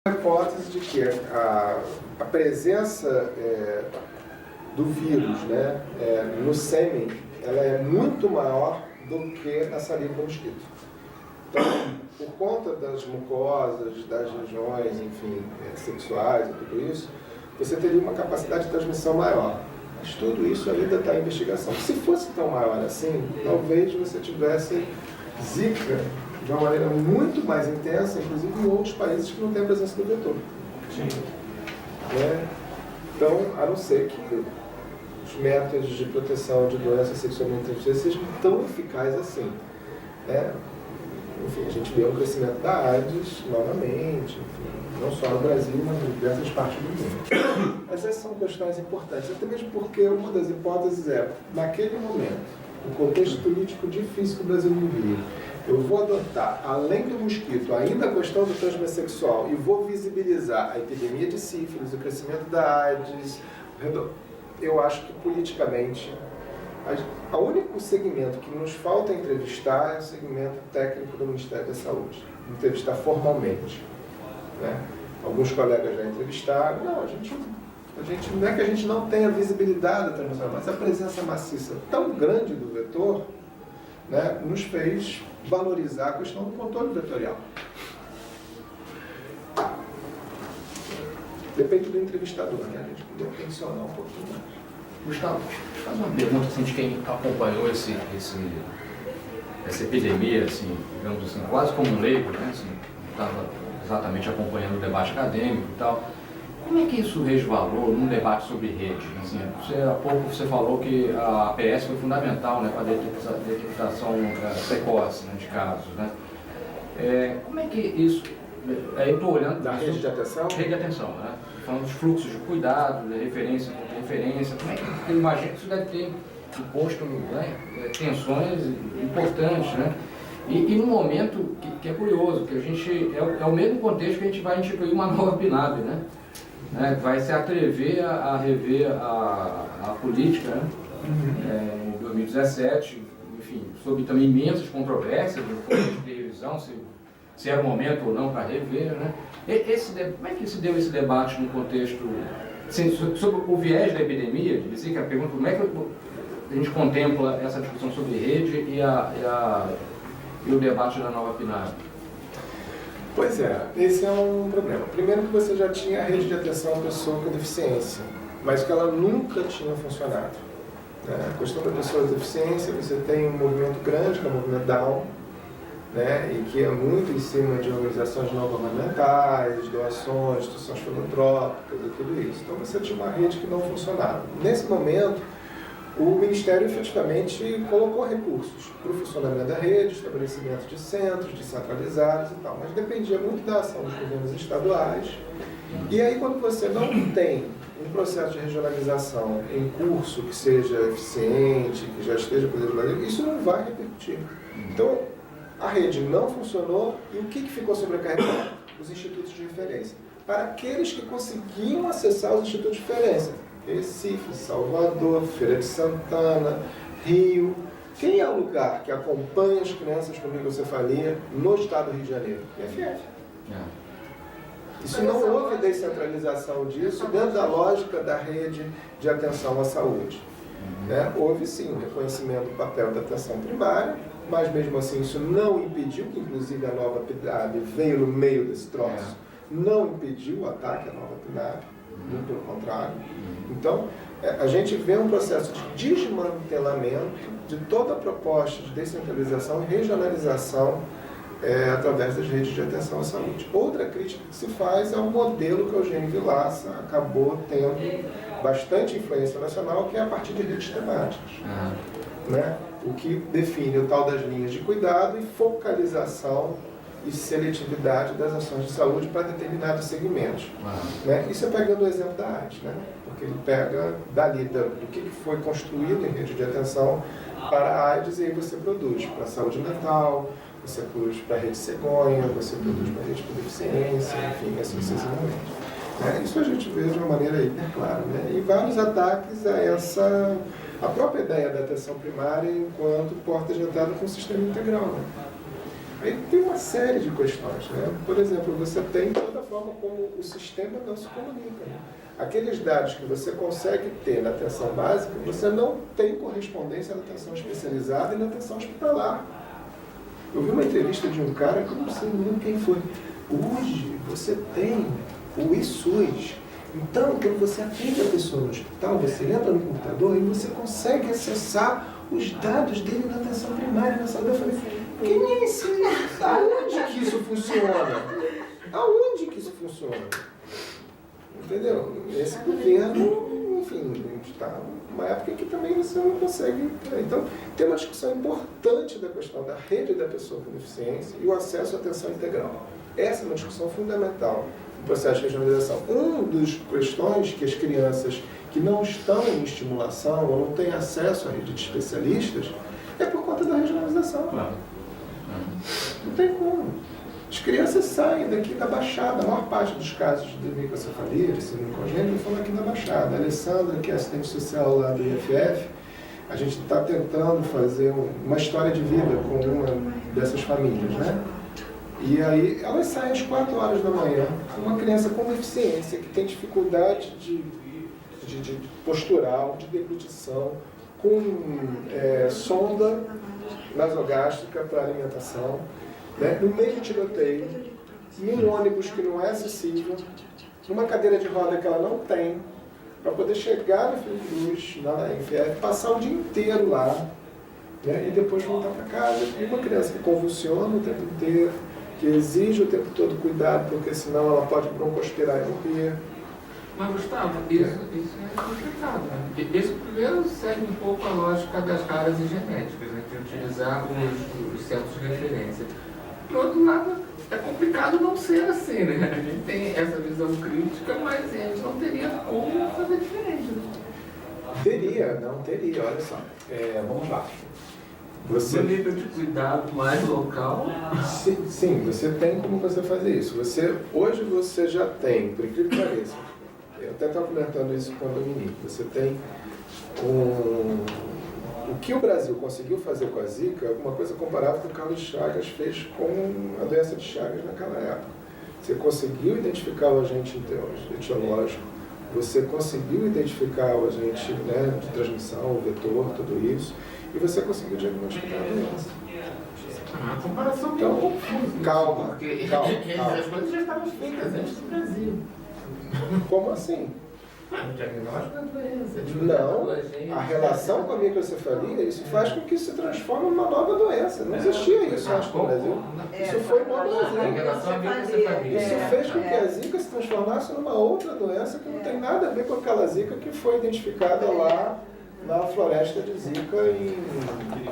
A hipótese de que a presença do vírus, né, no sêmen, ela é muito maior do que na saliva do mosquito. Então, por conta das mucosas, das regiões, enfim, sexuais e tudo isso, você teria uma capacidade de transmissão maior. Mas tudo isso ainda está em investigação. Se fosse tão maior assim, talvez você tivesse Zika de uma maneira muito mais intensa, inclusive em outros países que não têm a presença do vetor. Sim. Né? Então, a não ser que os métodos de proteção de doenças sexualmente transmissíveis sejam tão eficazes assim. Né? Enfim, a gente vê um crescimento da AIDS novamente, enfim, não só no Brasil, mas em diversas partes do mundo. Mas essas são questões importantes, até mesmo porque uma das hipóteses é, naquele momento, no contexto político difícil que o Brasil vivia, eu vou adotar, além do mosquito, ainda a questão do transmissão sexual e vou visibilizar a epidemia de sífilis, o crescimento da AIDS. Eu acho que politicamente, o único segmento que nos falta entrevistar é o segmento técnico do Ministério da Saúde, entrevistar formalmente. Né? Alguns colegas já entrevistaram, não, a gente não é que a gente não tenha visibilidade da transmissão, mas a presença maciça tão grande do vetor, né, nos fez valorizar a questão do controle vetorial. Depende do entrevistador, né? A gente podia tensionar um pouquinho mais. Gustavo, faz uma pergunta assim, de quem acompanhou essa epidemia, assim, digamos assim, quase como um leigo, né? Assim, não estava exatamente acompanhando o debate acadêmico e tal. Como é que isso resvalou num debate sobre rede? Assim, há pouco você falou que a APS foi fundamental, né, para a detectação precoce, né, de casos. Né? Como é que isso... eu estou olhando... Da rede de atenção? Rede de atenção, né? Falando dos fluxos de cuidado, de referência contra referência. Como é que eu imagino que isso deve ter imposto, né, tensões importantes, né? E num momento que é curioso, que a gente... É o mesmo contexto que a gente vai instituir uma nova PNAB, né? Vai se atrever a rever a política, né? Em 2017, enfim, sob também imensas controvérsias do contexto de revisão, se era o momento ou não para rever. Né? Como é que se deu esse debate no contexto, assim, sobre o viés da epidemia, de dizer que a pergunta, como é que a gente contempla essa discussão sobre rede e o debate da nova PNAB? Pois é, esse é um problema. Primeiro que você já tinha a rede de atenção à pessoa com deficiência, mas que ela nunca tinha funcionado. A questão da pessoa com deficiência, você tem um movimento grande, que é o movimento Down, né, e que é muito em cima de organizações não governamentais, doações, instituições filantrópicas e tudo isso. Então você tinha uma rede que não funcionava. Nesse momento, o Ministério efetivamente colocou recursos para o funcionamento da rede, estabelecimento de centros descentralizados e tal, mas dependia muito da ação dos governos estaduais. E aí, quando você não tem um processo de regionalização em curso que seja eficiente, que já esteja podendo fazer, isso não vai repercutir. Então, a rede não funcionou e o que ficou sobrecarregado? Os institutos de referência. Para aqueles que conseguiam acessar os institutos de referência, Recife, Salvador, Feira de Santana, Rio. Quem é o lugar que acompanha as crianças com microcefalia no estado do Rio de Janeiro? IFF. Isso não houve descentralização disso dentro da lógica da rede de atenção à saúde. Né? Houve sim um reconhecimento do papel da atenção primária, mas mesmo assim isso não impediu, que inclusive a nova PNAB veio no meio desse troço, não impediu o ataque à nova PNAB. Muito pelo contrário. Então, a gente vê um processo de desmantelamento de toda a proposta de descentralização e regionalização através das redes de atenção à saúde. Outra crítica que se faz é o modelo que Eugênio Vilaça acabou tendo bastante influência nacional, que é a partir de redes temáticas. Né? O que define o tal das linhas de cuidado e focalização e seletividade das ações de saúde para determinados segmentos. Né? Isso é pegando o exemplo da AIDS, né? Porque ele pega dali do que foi construído em rede de atenção para a AIDS e aí você produz para a saúde mental, você produz para a rede cegonha, você produz para a rede com deficiência, enfim, assim sucessivamente. Isso a gente vê de uma maneira hiper clara. Né? E vários ataques a própria ideia da atenção primária enquanto porta de entrada com o sistema integral. Né? Aí tem uma série de questões, né? Por exemplo, você tem toda a forma como o sistema não se comunica. Né? Aqueles dados que você consegue ter na atenção básica, você não tem correspondência na atenção especializada e na atenção hospitalar. Eu vi uma entrevista de um cara que eu não sei nem quem foi. Hoje você tem o eSUS. Então, quando você atende a pessoa no hospital, você entra no computador e você consegue acessar os dados dele na atenção primária, na saúde. Eu falei, quem é esse? Aonde que isso funciona? Aonde que isso funciona? Entendeu? Esse governo, enfim, está numa época em que também você não consegue. Então, tem uma discussão importante da questão da rede da pessoa com deficiência e o acesso à atenção integral. Essa é uma discussão fundamental no processo de regionalização. Uma das questões que as crianças que não estão em estimulação ou não têm acesso à rede de especialistas é por conta da regionalização. Não tem como. As crianças saem daqui da Baixada. A maior parte dos casos de microcefalia, de síndrome congênita, foram aqui na Baixada. A Alessandra, que é assistente social lá do IFF, a gente está tentando fazer uma história de vida com uma dessas famílias, né? E aí elas saem às 4 horas da manhã. Uma criança com deficiência, que tem dificuldade de postural, de deglutição, com sonda nasogástrica para alimentação, né? No meio de tiroteio, num ônibus que não é acessível, numa cadeira de roda que ela não tem, para poder chegar no Fiocruz, na IFF, passar o dia inteiro lá, né? E depois voltar para casa. E uma criança que convulsiona o tempo inteiro, que exige o tempo todo cuidado, porque senão ela pode broncoaspirar e morrer. Mas, Gustavo, isso é complicado, né? Isso primeiro segue um pouco a lógica das raras e genéticas, né? De utilizar os centros de referência. Por outro lado, é complicado não ser assim, né? A gente tem essa visão crítica, mas a gente não teria como fazer diferente, né? Teria, olha só. Vamos lá. Você... No nível de cuidado mais local? Sim, você tem como você fazer isso. Hoje você já tem, por incrível que pareça, eu até estava comentando isso com a Dominique, você tem o que o Brasil conseguiu fazer com a Zika é alguma coisa comparável com o que o Carlos Chagas fez com a doença de Chagas naquela época. Você conseguiu identificar o agente etiológico, você conseguiu identificar o agente, né, de transmissão, o vetor, tudo isso, e você conseguiu diagnosticar a doença. A comparação então, confusa. Calma. As coisas já estavam feitas antes do Brasil. Como assim? O diagnóstico da doença. Não, a relação com a microcefalia, isso faz com que se transforme numa nova doença. Não existia isso antes no Brasil. Isso foi no Brasil. Em relação à microcefalia. Isso fez com que a Zika se transformasse numa outra doença que não tem nada a ver com aquela Zika que foi identificada lá na floresta de Zika Aquele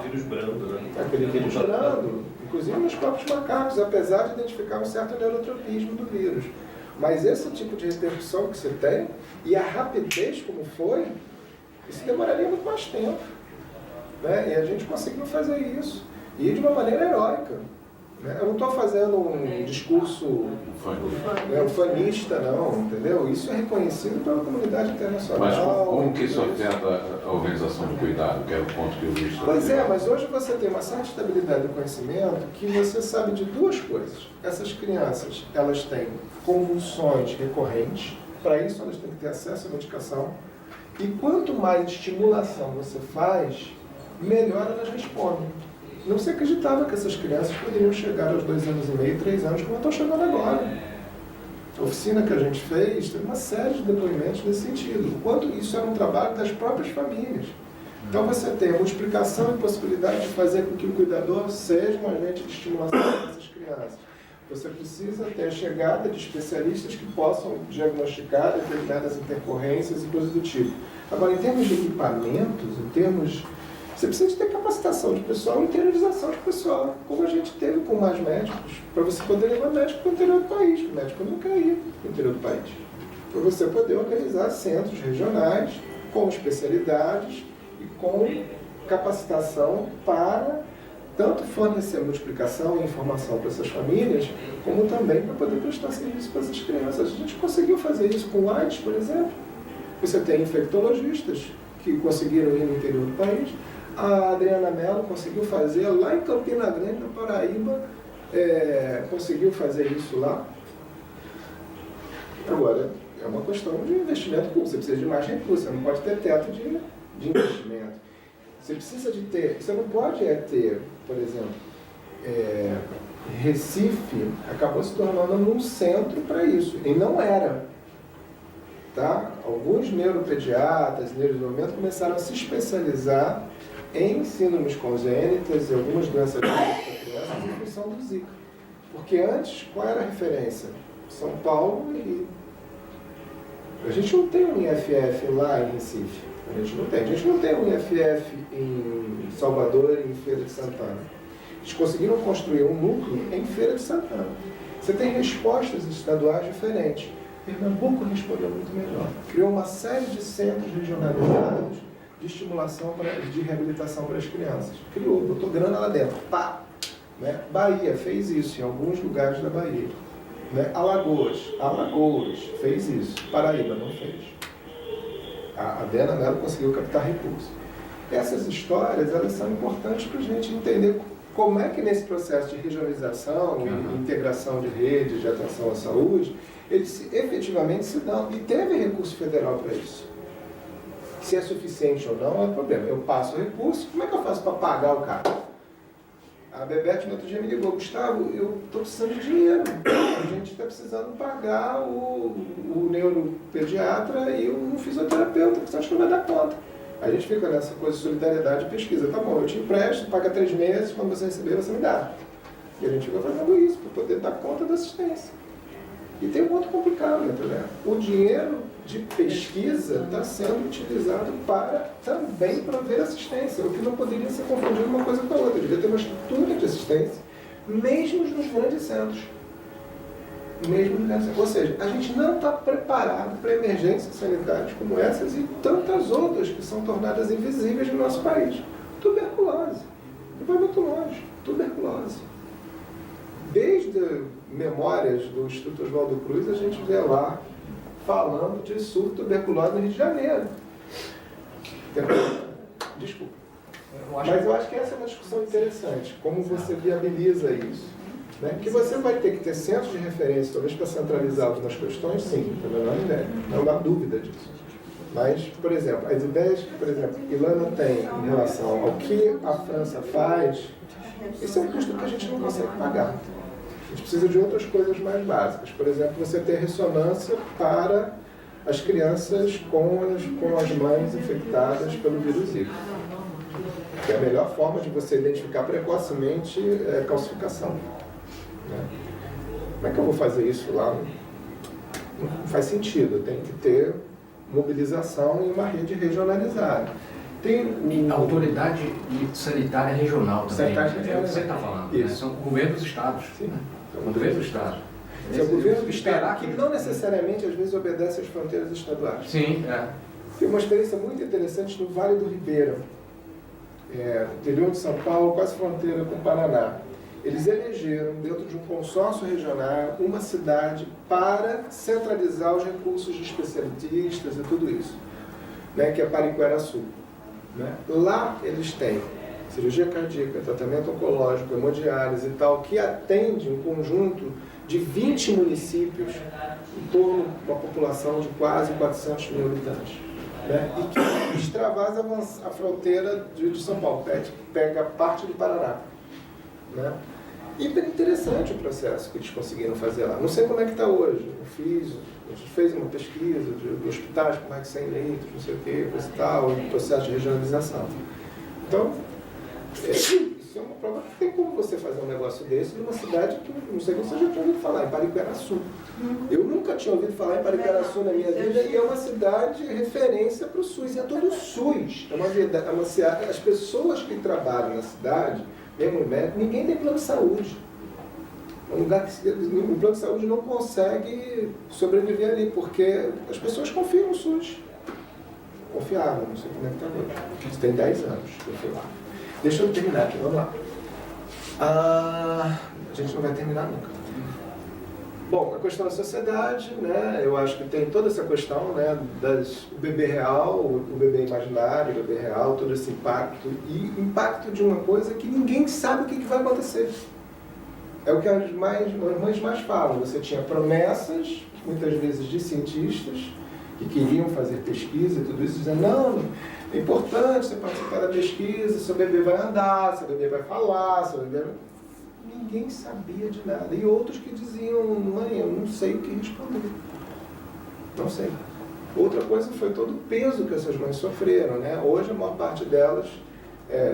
vírus brando, né? Aquele vírus brando, inclusive nos próprios macacos, apesar de identificar um certo neurotropismo do vírus. Mas esse tipo de repercussão que você tem, e a rapidez como foi, isso demoraria muito mais tempo. Né? E a gente conseguiu fazer isso. E de uma maneira heróica. Né? Eu não estou fazendo um discurso ufanista, não, entendeu? Isso é reconhecido pela comunidade internacional. Mas como que isso afeta a organização de cuidado, que é o ponto que eu vi? Pois é, mas hoje você tem uma certa estabilidade do conhecimento que você sabe de duas coisas. Essas crianças, elas têm convulsões recorrentes, para isso elas têm que ter acesso à medicação, e quanto mais estimulação você faz, melhor elas respondem. Não se acreditava que essas crianças poderiam chegar aos 2 anos e meio, 3 anos, como estão chegando agora. A oficina que a gente fez teve uma série de depoimentos nesse sentido. O quanto isso era um trabalho das próprias famílias. Então você tem a multiplicação e possibilidade de fazer com que o cuidador seja um agente de estimulação dessas crianças. Você precisa ter a chegada de especialistas que possam diagnosticar determinadas intercorrências e coisas do tipo. Agora, em termos de equipamentos, em termos... Você precisa ter capacitação de pessoal e interiorização de pessoal, como a gente teve com mais médicos, para você poder levar médico para o interior do país, o médico nunca ia para o interior do país. Para você poder organizar centros regionais com especialidades e com capacitação para tanto fornecer multiplicação e informação para essas famílias, como também para poder prestar serviço para essas crianças. A gente conseguiu fazer isso com AIDS, por exemplo. Você tem infectologistas que conseguiram ir no interior do país. A Adriana Mello conseguiu fazer lá em Campina Grande, na Paraíba, conseguiu fazer isso lá. Agora, é uma questão de investimento público. Você precisa de mais recursos, você não pode ter teto de investimento. Você precisa de ter... Você não pode ter, por exemplo, Recife acabou se tornando um centro para isso. E não era. Tá? Alguns neuropediatras, neurodesenvolvimento começaram a se especializar em síndromes congênitas e algumas doenças para crianças em função do Zika. Porque antes, qual era a referência? São Paulo e... A gente não tem um IFF lá em Recife. A gente não tem. A gente não tem um IFF em Salvador e em Feira de Santana. Eles conseguiram construir um núcleo em Feira de Santana. Você tem respostas estaduais diferentes. Pernambuco respondeu muito melhor. Criou uma série de centros regionalizados de estimulação, de reabilitação para as crianças. Criou, botou grana lá dentro. Pá! Né? Bahia fez isso em alguns lugares da Bahia. Né? Alagoas fez isso. Paraíba não fez. A Dena Mello conseguiu captar recursos. Essas histórias, elas são importantes para a gente entender como é que nesse processo de regionalização e integração de redes de atenção à saúde, eles efetivamente se dão. E teve recurso federal para isso. Se é suficiente ou não, é o problema. Eu passo o recurso, como é que eu faço para pagar o cara? A Bebete no outro dia me ligou, Gustavo, eu estou precisando de dinheiro. A gente está precisando pagar o neuropediatra e um fisioterapeuta, que você acha que não vai dar conta. A gente fica nessa coisa de solidariedade e pesquisa. Tá bom, eu te empresto, paga 3 meses, quando você receber, você me dá. E a gente fica fazendo isso para poder dar conta da assistência. E tem um outro complicado, né? O dinheiro de pesquisa está sendo utilizado para também prover assistência, o que não poderia ser confundido uma coisa com a outra. Devia ter uma estrutura de assistência, mesmo nos grandes centros. Ou seja, a gente não está preparado para emergências sanitárias como essas e tantas outras que são tornadas invisíveis no nosso país. Tuberculose. Não vai muito longe. Tuberculose. Desde memórias do Instituto Oswaldo Cruz, a gente vê lá falando de surto de tuberculose no Rio de Janeiro. Desculpa. Mas eu acho que essa é uma discussão interessante. Como você viabiliza isso? Né? Que você vai ter que ter centros de referência, talvez para centralizar algumas questões, sim, não dá dúvida disso. Mas, por exemplo, as ideias que, por exemplo, Ilana tem em relação ao que a França faz, esse é um custo que a gente não consegue pagar. A gente precisa de outras coisas mais básicas. Por exemplo, você ter ressonância para as crianças com as mães infectadas pelo vírus Zika. Que é a melhor forma de você identificar precocemente calcificação. Né? Como é que eu vou fazer isso lá? Não faz sentido. Tem que ter mobilização em uma rede regionalizada. Tem a autoridade sanitária regional também. Sanitária regional. É o que você está falando. Isso. Né? São o governo dos estados. Sim. Né? O governo do estado. É o governo do estado que não necessariamente, às vezes, obedece às fronteiras estaduais. Sim, Tem uma experiência muito interessante no Vale do Ribeira, interior de São Paulo, quase fronteira com o Paraná. Eles elegeram, dentro de um consórcio regional, uma cidade para centralizar os recursos de especialistas e tudo isso, né, que é Pariquera-Sul. Né? Lá eles têm cirurgia cardíaca, tratamento oncológico, hemodiálise e tal, que atende um conjunto de 20 municípios em torno de uma população de quase 400 mil habitantes. Né? E que extravasa a fronteira de São Paulo, pega parte do Paraná. Né? E é interessante o processo que eles conseguiram fazer lá. Não sei como é que está hoje. A gente fez uma pesquisa de hospitais com mais de 100 leitos, não sei o que, coisa e tal, um processo de regionalização. Então, isso é uma prova que tem como você fazer um negócio desse numa cidade que, não sei se você já tinha ouvido falar, em Pariquera-Sul. Eu nunca tinha ouvido falar em Pariquera-Sul na minha vida e é uma cidade referência para o SUS. É todo o SUS. As pessoas que trabalham na cidade, mesmo médico, ninguém tem plano de saúde. É um lugar que o plano de saúde não consegue sobreviver ali, porque as pessoas confiam no SUS. Confiavam, não sei como é que está hoje. Isso tem 10 anos que eu fui lá. Deixa eu terminar aqui, vamos lá. A gente não vai terminar nunca. Bom, a questão da sociedade, né? Eu acho que tem toda essa questão, né, o bebê real, o bebê imaginário, o bebê real, todo esse impacto. E impacto de uma coisa que ninguém sabe o que vai acontecer. É o que as mães mais falam. Você tinha promessas, muitas vezes de cientistas, que queriam fazer pesquisa e tudo isso, dizendo, não, é importante você participar da pesquisa, seu bebê vai andar, seu bebê vai falar, seu bebê vai... Ninguém sabia de nada. E outros que diziam, mãe, eu não sei o que responder. Não sei. Outra coisa foi todo o peso que essas mães sofreram, né? Hoje a maior parte delas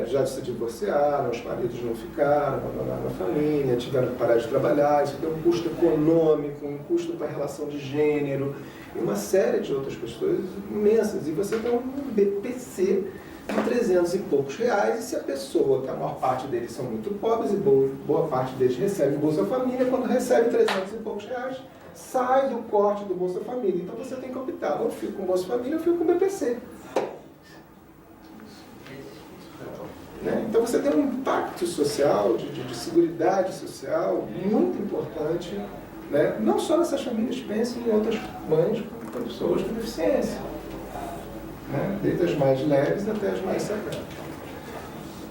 já se divorciaram, os maridos não ficaram, abandonaram a família, tiveram que parar de trabalhar, isso tem um custo econômico, um custo para a relação de gênero, e uma série de outras questões imensas. E você tem um BPC de 300 e poucos reais, e se a pessoa, que a maior parte deles são muito pobres, e boa parte deles recebe Bolsa Família, quando recebe 300 e poucos reais, sai do corte do Bolsa Família. Então você tem que optar, ou eu fico com Bolsa Família, ou eu fico com BPC. Né? Então você tem um impacto social, de seguridade social, muito importante, né? Não só nessas famílias, pensem em outras mães com pessoas com deficiência, né? Desde as mais leves até as mais severas.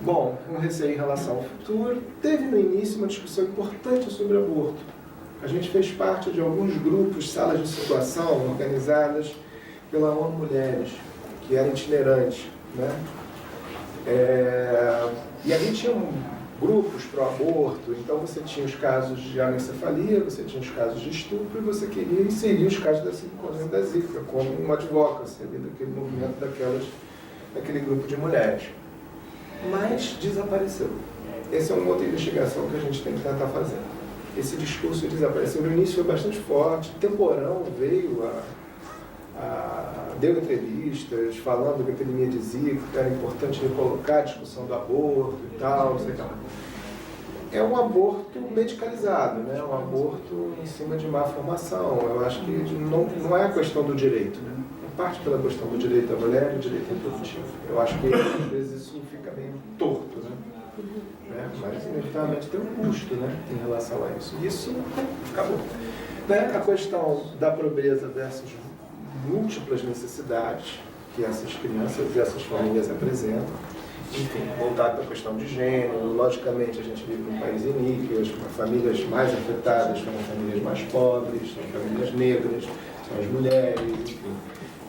Bom, um receio em relação ao futuro. Teve no início uma discussão importante sobre aborto. A gente fez parte de alguns grupos, salas de situação, organizadas pela ONU Mulheres, que eram itinerantes, né? E a gente tinha grupos para o aborto, então você tinha os casos de anencefalia, você tinha os casos de estupro, e você queria inserir os casos da circuncisão da Zika, como uma advocacy ali daquele movimento daquele grupo de mulheres. Mas desapareceu. Essa é uma outra investigação que a gente tem que tentar fazer. Esse discurso desapareceu. No início foi bastante forte, Temporão veio deu entrevistas falando que a epidemia de Zika, que era importante colocar a discussão do aborto e tal, não sei o que lá. É um aborto medicalizado, né? Um aborto em cima de má formação. Eu acho que não é a questão do direito, né? Parte pela questão do direito da mulher e do direito reprodutivo. Eu acho que às vezes isso fica meio torto, né? Mas inevitavelmente tem um custo, né, em relação a isso. Isso acabou. Né? A questão da pobreza versus múltiplas necessidades que essas crianças e essas famílias apresentam. Enfim, voltado para a questão de gênero, logicamente a gente vive num país iníquo, as famílias mais afetadas são as famílias mais pobres, são as famílias negras, são as mulheres, enfim.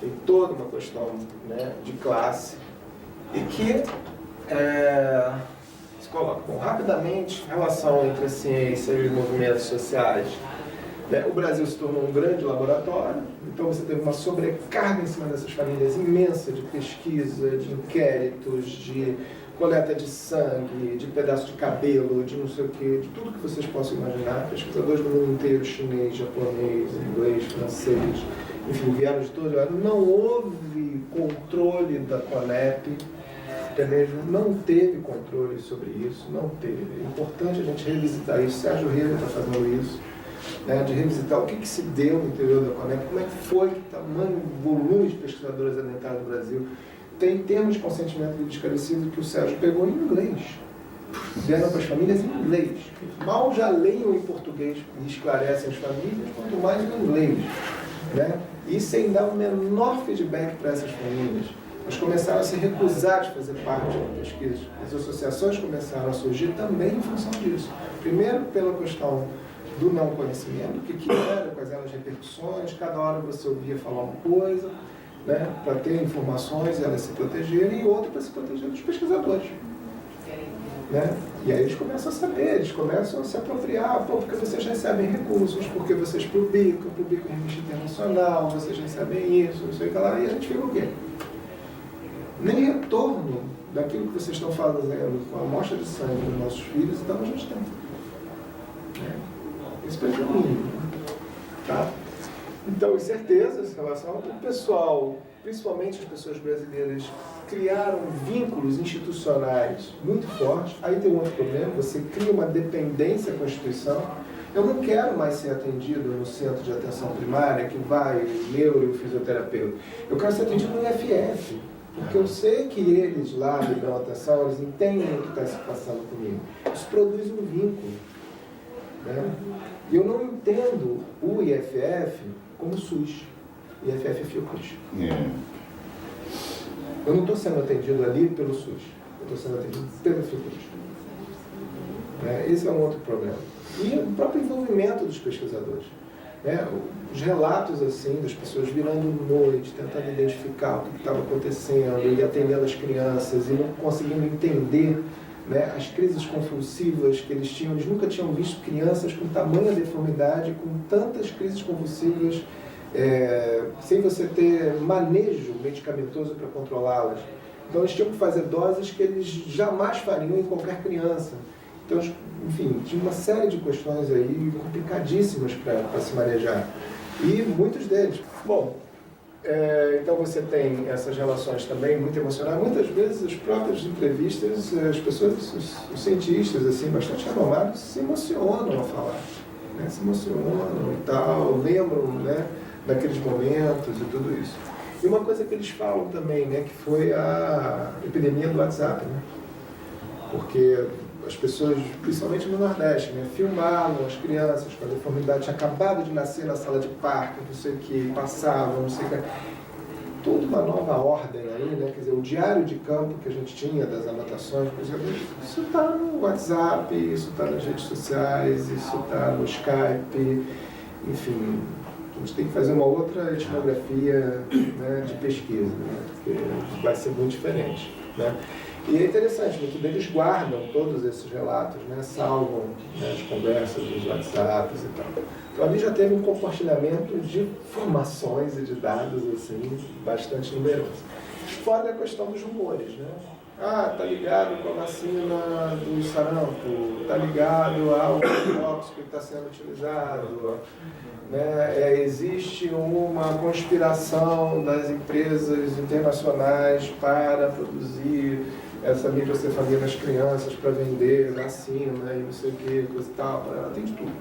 Tem toda uma questão, né, de classe e que se coloca. Bom, rapidamente, relação entre a ciência e os movimentos sociais. O Brasil se tornou um grande laboratório, então você teve uma sobrecarga em cima dessas famílias imensa de pesquisa, de inquéritos, de coleta de sangue, de pedaço de cabelo, de não sei o quê, de tudo que vocês possam imaginar. Pesquisadores do mundo inteiro, chinês, japonês, inglês, francês, enfim, vieram de todo lado. Não houve controle da CONEP, não teve controle sobre isso, não teve. É importante a gente revisitar isso. Sérgio Riva está fazendo isso. Né, de revisitar o que se deu no interior da CONEP, como é que foi, que tamanho, volume de pesquisadores adentraram no Brasil. Tem termos de consentimento livre esclarecido que o Sérgio pegou em inglês. Deram para as famílias em inglês. Mal já leiam em português e esclarecem as famílias, quanto mais em inglês. Né? E sem dar o menor feedback para essas famílias. Eles começaram a se recusar de fazer parte da pesquisa. As associações começaram a surgir também em função disso. Primeiro, pela questão do não conhecimento, o que era, quais eram as repercussões, cada hora você ouvia falar uma coisa, né, para ter informações e elas se protegerem, e outra para se proteger dos pesquisadores. Né? E aí eles começam a saber, eles começam a se apropriar, porque vocês recebem recursos, porque vocês publicam em revista internacional, vocês recebem isso, não sei o que lá, e a gente fica o quê? Nem retorno daquilo que vocês estão fazendo com a amostra de sangue dos nossos filhos, então a gente tem. Esse é o mínimo. Tá? Então, incertezas em relação ao pessoal, principalmente as pessoas brasileiras, criaram vínculos institucionais muito fortes. Aí tem um outro problema, você cria uma dependência com a instituição. Eu não quero mais ser atendido no centro de atenção primária, que vai o neuro e o fisioterapeuta. Eu quero ser atendido no IFF, porque eu sei que eles lá me dão atenção, eles entendem o que está se passando comigo. Isso produz um vínculo. Né? E eu não entendo o IFF como SUS. IFF é Fiocruz. Eu não estou sendo atendido ali pelo SUS. Eu estou sendo atendido pelo Fiocruz. né? Esse é um outro problema. E o próprio envolvimento dos pesquisadores. Né? Os relatos assim, das pessoas virando noite, tentando identificar o que estava acontecendo, e atendendo as crianças, e não conseguindo entender, né, as crises convulsivas que eles tinham. Eles nunca tinham visto crianças com tamanha deformidade, com tantas crises convulsivas, sem você ter manejo medicamentoso para controlá-las. Então eles tinham que fazer doses que eles jamais fariam em qualquer criança. Então, enfim, tinha uma série de questões aí complicadíssimas para se manejar. E muitos deles. Bom, então você tem essas relações também muito emocionais. Muitas vezes as próprias entrevistas, as pessoas, os cientistas assim, bastante renomados, se emocionam a falar. Né? Se emocionam e tal, lembram, né, daqueles momentos e tudo isso. E uma coisa que eles falam também, né, que foi a epidemia do WhatsApp, né? Porque as pessoas, principalmente no Nordeste, né, filmavam as crianças com a deformidade, tinha acabado de nascer na sala de parto, não sei o que, passavam, não sei o que. Toda uma nova ordem aí, né? Quer dizer, o diário de campo que a gente tinha das anotações, por exemplo, isso está no WhatsApp, isso está nas redes sociais, isso está no Skype, enfim. A gente tem que fazer uma outra etnografia, né, de pesquisa, né, porque vai ser muito diferente. Né? E é interessante, muitos deles guardam todos esses relatos, né, salvam, né, as conversas dos WhatsApps e tal. Então ali já teve um compartilhamento de informações e de dados assim, bastante numeroso. Fora a questão dos rumores, né? Ah, tá ligado com a vacina do sarampo, tá ligado ao tóxico que está sendo utilizado, né? Existe uma conspiração das empresas internacionais para produzir essa microcefalia nas crianças, para vender vacina e não sei o que, coisa e tal. Ela tem de tudo.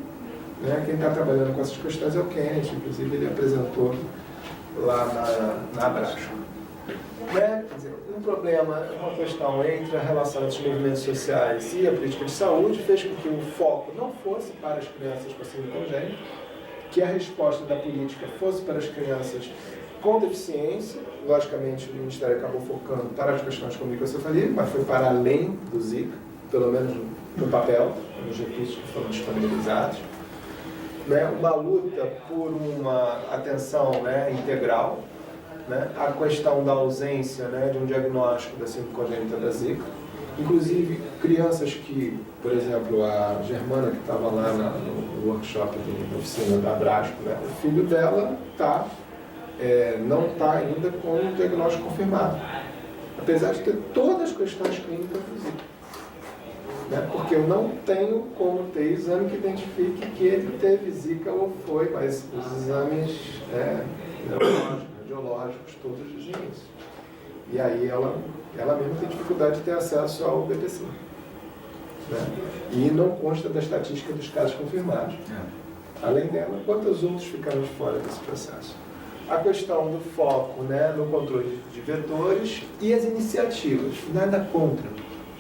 Né? Quem está trabalhando com essas questões é o Kenneth, inclusive ele apresentou lá na Abrasco. Né? Quer dizer, um problema, uma questão entre a relação entre os movimentos sociais e a política de saúde fez com que o foco não fosse para as crianças com síndrome congênita, que a resposta da política fosse para as crianças com deficiência. Logicamente, o Ministério acabou focando para as questões com microcefalia, mas foi para além do Zika, pelo menos no papel, nos recursos que foram disponibilizados. Né? Uma luta por uma atenção, né, integral, né? A questão da ausência, né, de um diagnóstico da síndrome congênita da Zika. Inclusive, crianças que, por exemplo, a Germana, que estava lá no workshop da oficina da Abrasco, né, o filho dela não está ainda com o diagnóstico confirmado, apesar de ter todas as questões clínicas do Zika. Né, porque eu não tenho como ter exame que identifique que ele teve Zika ou foi, mas os exames radiológicos todos dizem isso. E aí ela mesma tem dificuldade de ter acesso ao BPC. Né? E não consta da estatística dos casos confirmados. Além dela, quantos outros ficaram de fora desse processo? A questão do foco, né, no controle de vetores e as iniciativas, nada contra.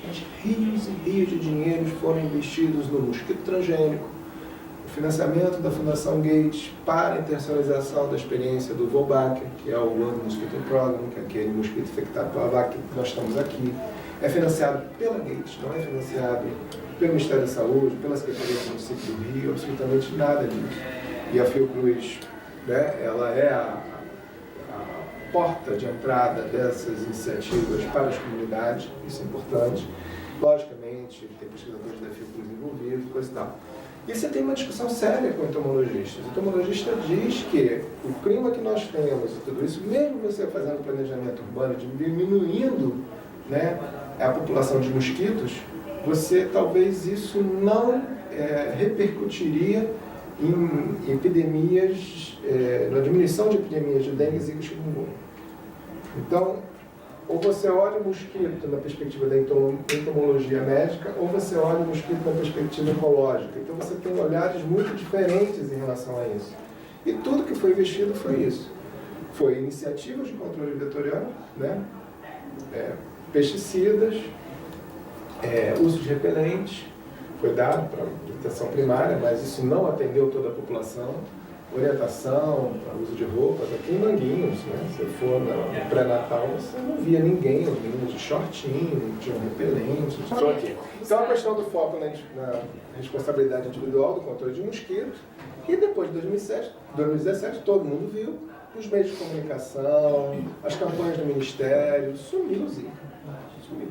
Mas rios e rios de dinheiro foram investidos no mosquito transgênico, o financiamento da Fundação Gates para a internacionalização da experiência do Wolbachia, que é o World Mosquito Program, que é aquele mosquito infectado pela vaca que nós estamos aqui. É financiado pela Gates, não é financiado pelo Ministério da Saúde, pela Secretaria do Município do Rio, absolutamente nada disso. E a Fiocruz, né, ela é a porta de entrada dessas iniciativas para as comunidades, isso é importante. Logicamente, tem pesquisadores da Fiocruz envolvidos, coisa e tal. E você tem uma discussão séria com entomologistas. O entomologista diz que o clima que nós temos e tudo isso, mesmo você fazendo planejamento urbano, diminuindo, né, a população de mosquitos, você talvez isso não repercutiria em epidemias, na diminuição de epidemias de dengue, zika e chikungunya. Então, ou você olha o mosquito na perspectiva da entomologia médica, ou você olha o mosquito na perspectiva ecológica. Então você tem olhares muito diferentes em relação a isso. E tudo que foi investido foi isso. Foi iniciativas de controle vetoriano, né? Pesticidas, uso de repelentes, foi dado para proteção primária, mas isso não atendeu toda a população. orientação para uso de roupas. Aqui em Manguinhos, né? Se for no pré-natal, você não via ninguém, meninos de shortinho, de um repelente. Estou aqui. Então a questão do foco na responsabilidade individual do controle de mosquitos. E depois de 2017, todo mundo viu, os meios de comunicação, as campanhas do Ministério, sumiu o Zika. Sumiu.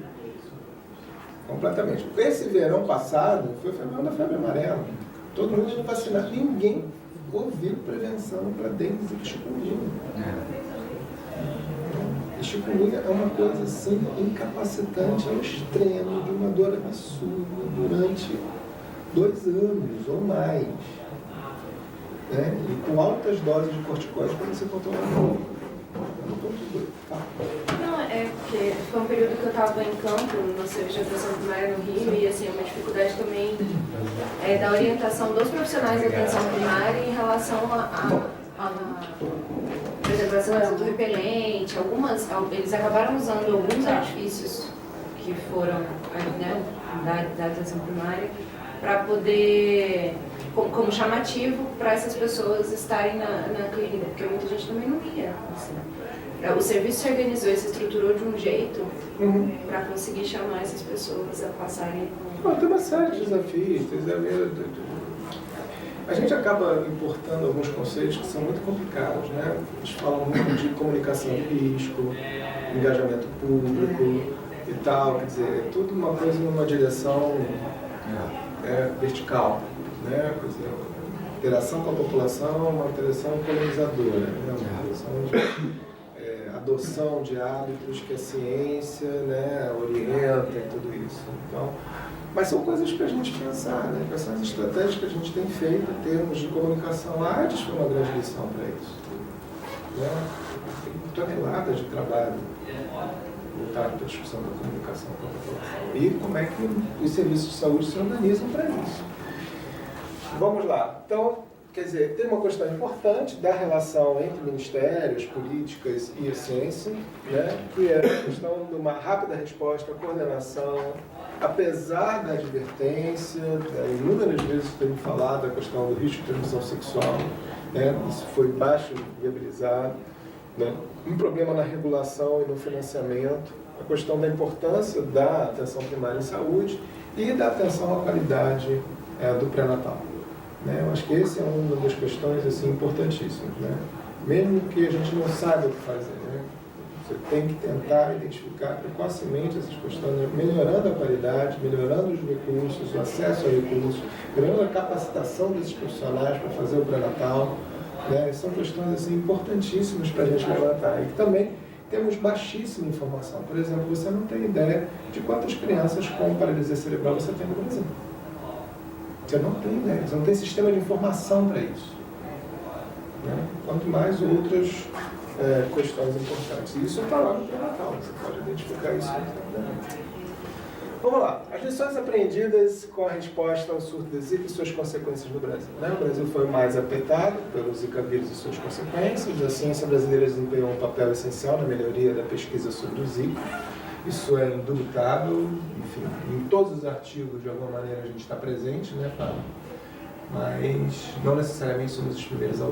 Completamente. Esse verão passado foi o verão da febre amarela. Todo mundo tinha vacinado. Ninguém ouviu prevenção para dengue e chikungunya. E chikungunya é uma coisa assim incapacitante ao extremo, de uma dor absurda durante 2 anos ou mais. Né? E com altas doses de corticóides para você controlar o dor. Não, é porque foi um período que eu estava em campo, no serviço de atenção primária no Rio, e assim, uma dificuldade também da orientação dos profissionais de atenção primária em relação por exemplo, essa questão do repelente, eles acabaram usando alguns artifícios que foram, né, da atenção primária para poder, como chamativo para essas pessoas estarem na clínica, porque muita gente também não ia. Assim. O serviço se organizou e se estruturou de um jeito para conseguir chamar essas pessoas a passarem por... Tem uma série de desafios. A gente acaba importando alguns conceitos que são muito complicados, né? Eles falam muito de comunicação de risco, engajamento público e tal. Quer dizer, é tudo uma coisa numa direção vertical, né? Quer dizer, interação com a população, uma interação colonizadora, né? Uma interação de adoção de hábitos que a ciência, né, orienta e tudo isso. Então, mas são coisas para a gente pensar, né? Quais são as estratégias que a gente tem feito em termos de comunicação. A AIDS foi uma grande lição para isso. Né? Tem toneladas de trabalho voltado para a discussão da comunicação com a população. E como é que os serviços de saúde se organizam para isso. Vamos lá. Então, quer dizer, tem uma questão importante da relação entre ministérios, políticas e a ciência, né? Que é a questão de uma rápida resposta, coordenação, apesar da advertência, inúmeras vezes tem falado da questão do risco de transmissão sexual, né? Isso foi baixo viabilizado, né? Um problema na regulação e no financiamento, a questão da importância da atenção primária em saúde e da atenção à qualidade do pré-natal. Eu acho que essa é uma das questões assim, importantíssimas. Né? Mesmo que a gente não saiba o que fazer, né? Você tem que tentar identificar precocemente essas questões, melhorando a qualidade, melhorando os recursos, o acesso a recursos, melhorando a capacitação desses profissionais para fazer o pré-natal. Né? São questões assim, importantíssimas para a gente levantar. E também temos baixíssima informação. Por exemplo, você não tem ideia de quantas crianças com paralisia cerebral você tem no Brasil. Você não tem ideia, você não tem sistema de informação para isso. Né? Quanto mais outras questões importantes. E isso está lá no pré-natal, você pode identificar isso rapidamente. Vamos lá. As lições aprendidas com a resposta ao surto de Zika e suas consequências no Brasil. Né? O Brasil foi mais afetado pelo Zika vírus e suas consequências. A ciência brasileira desempenhou um papel essencial na melhoria da pesquisa sobre o Zika. Isso é indubitável, enfim, em todos os artigos, de alguma maneira, a gente está presente, né, Fábio? Mas não necessariamente somos os primeiros a